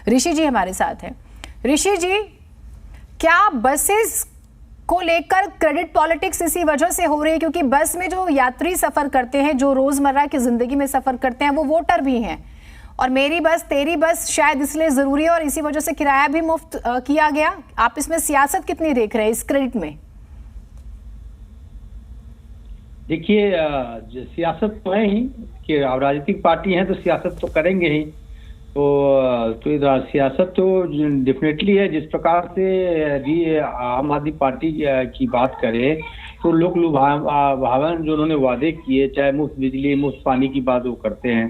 ऋषि जी हमारे साथ हैं। ऋषि जी, क्या बसेस को लेकर क्रेडिट पॉलिटिक्स इसी वजह से हो रही है क्योंकि बस में जो यात्री सफर करते हैं, जो रोजमर्रा की जिंदगी में सफर करते हैं, वो वोटर भी हैं, और मेरी बस तेरी बस शायद इसलिए जरूरी है और इसी वजह से किराया भी मुफ्त किया गया। आप इसमें सियासत कितनी देख रहे हैं इस क्रेडिट में? देखिए, सियासत तो है ही कि राजनीतिक पार्टी हैं तो सियासत तो करेंगे ही। तो सियासत तो डेफिनेटली है। जिस प्रकार से यदि आम आदमी पार्टी की बात करें तो लोक लुभावन जो उन्होंने वादे किए, चाहे मुफ्त बिजली, मुफ्त पानी की बात वो करते हैं,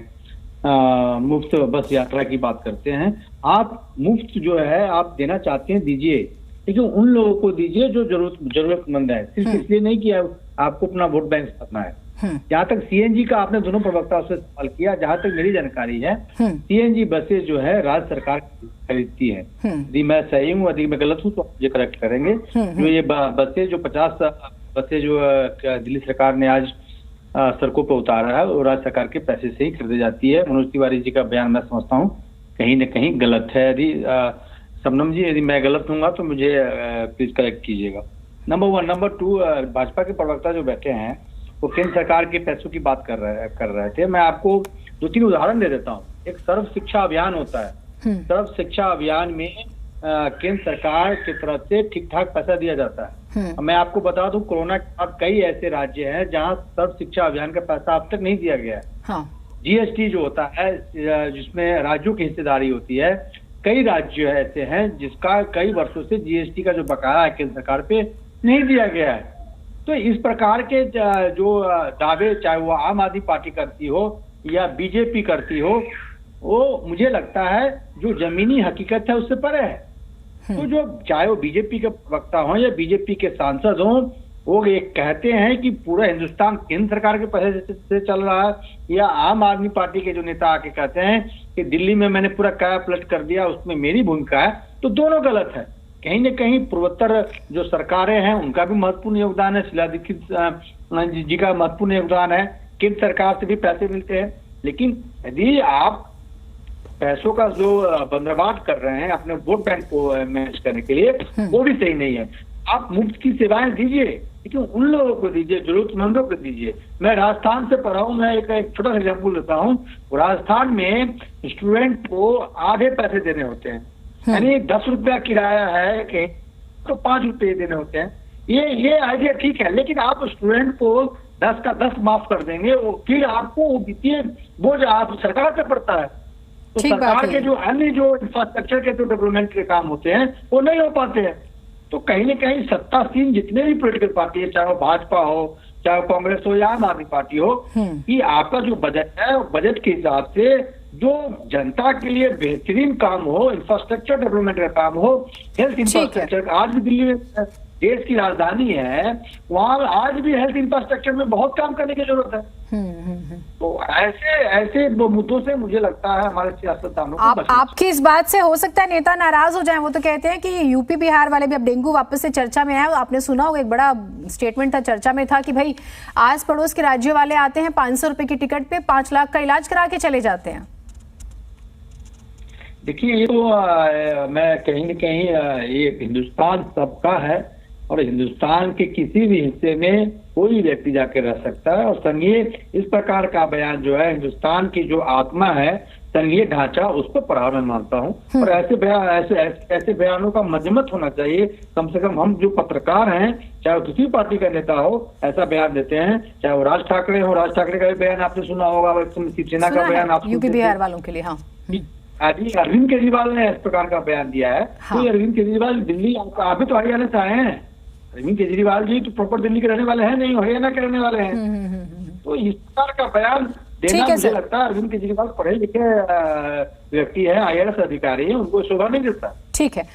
मुफ्त बस यात्रा की बात करते हैं। आप मुफ्त जो है आप देना चाहते हैं, दीजिए, लेकिन उन लोगों को दीजिए जो जरूरतमंद है। सिर्फ इसलिए नहीं कि आपको अपना वोट बैंक करना है। जहाँ तक सीएनजी का आपने दोनों प्रवक्ताओं से सवाल किया, जहाँ तक मेरी जानकारी है सीएनजी बसेस जो है राज्य सरकार खरीदती है। यदि मैं सही हूँ, यदि मैं गलत हूँ तो मुझे करेक्ट करेंगे। जो ये बसें जो 50 बसें जो दिल्ली सरकार ने आज सड़कों पर उतारा है वो राज्य सरकार के पैसे से ही खरीदी जाती है। मनोज तिवारी जी का बयान मैं समझता हूँ कहीं न कहीं गलत है। यदि शबनम जी, यदि मैं गलत हूँगा तो मुझे प्लीज करेक्ट कीजिएगा। नंबर 1। नंबर 2, भाजपा के प्रवक्ता जो बैठे हैं वो केंद्र सरकार के पैसों की बात कर रहे थे। मैं आपको 2-3 उदाहरण दे देता हूँ। एक सर्व शिक्षा अभियान होता है। सर्व शिक्षा अभियान में केंद्र सरकार की तरफ से ठीक ठाक पैसा दिया जाता है। मैं आपको बता दूं, कोरोना के बाद कई ऐसे राज्य हैं जहां सर्व शिक्षा अभियान का पैसा अब तक नहीं दिया गया है। हाँ। जीएसटी जो होता है जिसमें राज्यों की हिस्सेदारी होती है, कई राज्य ऐसे हैं जिसका कई वर्षों से जीएसटी का जो बकाया है केंद्र सरकार पे नहीं दिया गया है। तो इस प्रकार के जो दावे, चाहे वो आम आदमी पार्टी करती हो या बीजेपी करती हो, वो मुझे लगता है जो जमीनी हकीकत है उससे परे है। तो जो चाहे वो बीजेपी के प्रवक्ता हो या बीजेपी के सांसद हो, वो ये कहते हैं कि पूरा हिंदुस्तान केंद्र सरकार के पैसे से चल रहा है, या आम आदमी पार्टी के जो नेता आके कहते हैं कि दिल्ली में मैंने पूरा काया पलट कर दिया, उसमें मेरी भूमिका है। तो दोनों गलत है। कहीं न कहीं पूर्वोत्तर जो सरकारें हैं उनका भी महत्वपूर्ण योगदान है, शीला दीक्षित जी का महत्वपूर्ण योगदान है, केंद्र सरकार से भी पैसे मिलते हैं। लेकिन यदि आप पैसों का जो बंदरबाट कर रहे हैं अपने वोट बैंक को मैनेज करने के लिए, वो भी सही नहीं है। आप मुफ्त की सेवाएं दीजिए, लेकिन उन लोगों को दीजिए, जरूरतमंदों को दीजिए। मैं राजस्थान से पढ़ा हूँ, मैं एक छोटा सा एग्जाम्पल देता हूँ। राजस्थान में स्टूडेंट को आधे पैसे देने होते हैं, यानी 10 रुपया किराया है कि तो 5 रुपये देने होते हैं। ये आइडिया ठीक है, लेकिन आप स्टूडेंट को 10 का 10 माफ कर देंगे, वो फिर आपको वित्तीय बोझ आप सरकार पे पड़ता है। तो सरकार के जो अन्य जो इंफ्रास्ट्रक्चर के जो डेवलपमेंट के काम होते हैं वो नहीं हो पाते हैं। तो कहीं न कहीं सत्तासीन जितने भी पॉलिटिकल पार्टी है, चाहे वो भाजपा हो, चाहे कांग्रेस हो या आम आदमी पार्टी हो, कि आपका जो बजट है बजट के हिसाब से जो जनता के लिए बेहतरीन काम हो, इंफ्रास्ट्रक्चर डेवलपमेंट का काम हो, हेल्थ इंफ्रास्ट्रक्चर। आज भी दिल्ली में देश की राजधानी है, वहां आज भी हेल्थ इंफ्रास्ट्रक्चर में बहुत काम करने की जरूरत है। तो ऐसे मुद्दों से मुझे लगता है हमारे सियासतदानों को आपकी इस बात से हो सकता है नेता नाराज हो जाएं। वो तो कहते हैं कि यूपी बिहार वाले भी अब डेंगू वापस से चर्चा में है। आपने सुना होगा, एक बड़ा स्टेटमेंट था, चर्चा में था कि भाई आस पड़ोस के राज्यों वाले आते हैं 500 रुपए की टिकट पे 5 लाख का इलाज करा के चले जाते हैं। देखिए, ये तो मैं कहीं न कहीं ये हिंदुस्तान सबका है और हिंदुस्तान के किसी भी हिस्से में कोई व्यक्ति जाके रह सकता है। और संघीय इस प्रकार का बयान जो है हिंदुस्तान की जो आत्मा है, संघीय ढांचा, उस पर प्रभाव मानता हूँ। और ऐसे बयानों का मजमत होना चाहिए। कम से कम हम जो पत्रकार हैं, चाहे किसी पार्टी का नेता हो, ऐसा बयान देते हैं। चाहे वो राज ठाकरे हो, राज ठाकरे का भी बयान आपने सुना होगा, शिवसेना का बयान आप यूपी बिहार वालों के लिए। हाँ, अरविंद केजरीवाल ने इस प्रकार का बयान दिया है। तो अरविंद केजरीवाल दिल्ली, आप भी तो हरियाणा से आए हैं। अरविंद केजरीवाल जी तो प्रॉपर दिल्ली के रहने वाले हैं नहीं, हरियाणा के रहने वाले हैं। तो इस प्रकार का बयान देना मुझे लगता है अरविंद केजरीवाल पढ़े लिखे व्यक्ति है, IAS अधिकारी है, उनको शोभा नहीं देता। ठीक है।